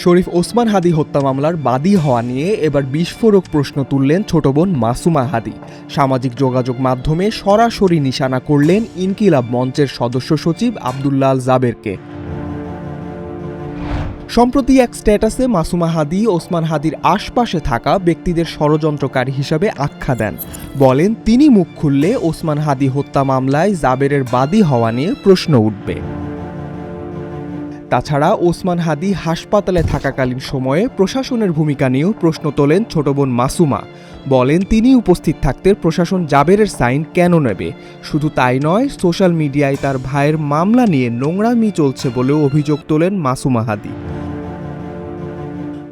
শরীফ ওসমান হাদী হত্যা মামলার বাদী হওয়া নিয়ে এবার বিস্ফোরক প্রশ্ন তুললেন ছোট বোন মাসুমা হাদী। সামাজিক যোগাযোগ মাধ্যমে সরাসরি নিশানা করলেন ইনকিলাব মঞ্চের সদস্য সচিব আব্দুল্লাহ আল জাবেরকে। সম্প্রতি এক স্ট্যাটাসে মাসুমা হাদী ওসমান হাদীর আশপাশে থাকা ব্যক্তিদের ষড়যন্ত্রকারী হিসাবে আখ্যা দেন। বলেন, তিনি মুখ খুললে ওসমান হাদী হত্যা মামলায় জাবেরের বাদী হওয়া নিয়ে প্রশ্ন উঠবে। তাছাড়া ওসমান হাদী হাসপাতালে থাকাকালীন সময়ে প্রশাসনের ভূমিকা নিয়েও প্রশ্ন তোলেন ছোট বোন মাসুমা। বলেন, তিনি উপস্থিত থাকতে প্রশাসন জাবেরের সাইন কেন নেবে? শুধু তাই নয়, সোশ্যাল মিডিয়ায় তার ভাইয়ের মামলা নিয়ে নোংরামি চলছে বলেও অভিযোগ তোলেন মাসুমা হাদী।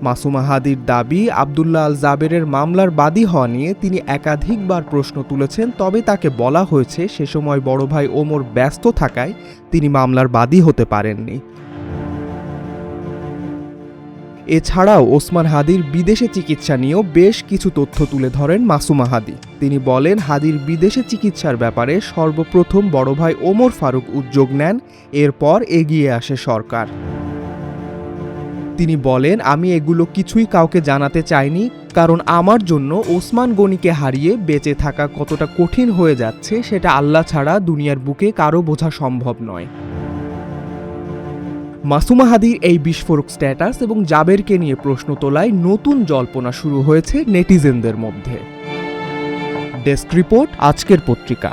মাসুমা হাদীর দাবি, আব্দুল্লাহ আল জাবেরের মামলার বাদী হওয়া নিয়ে তিনি একাধিকবার প্রশ্ন তুলেছেন, তবে তাকে বলা হয়েছে সে সময় বড় ভাই ওমর ব্যস্ত থাকায় তিনি মামলার বাদী হতে পারেননি। এছাড়াও ওসমান হাদীর বিদেশে চিকিৎসা নিয়েও বেশ কিছু তথ্য তুলে ধরেন মাসুমা হাদী। তিনি বলেন, হাদীর বিদেশে চিকিৎসার ব্যাপারে সর্বপ্রথম বড় ভাই ওমর ফারুক উদ্যোগ নেন, এরপর এগিয়ে আসে সরকার। তিনি বলেন, আমি এগুলো কিছুই কাউকে জানাতে চাইনি, কারণ আমার জন্য ওসমান গনিকে হারিয়ে বেঁচে থাকা কতটা কঠিন হয়ে যাচ্ছে সেটা আল্লাহ ছাড়া দুনিয়ার বুকে কারো বোঝা সম্ভব নয়। মাসুমা হাদীর এই বিস্ফোরক স্ট্যাটাস এবং জাবেরকে নিয়ে প্রশ্ন তোলায় নতুন জল্পনা শুরু হয়েছে নেটিজেনদের মধ্যে। ডেস্ক রিপোর্ট, আজকের পত্রিকা।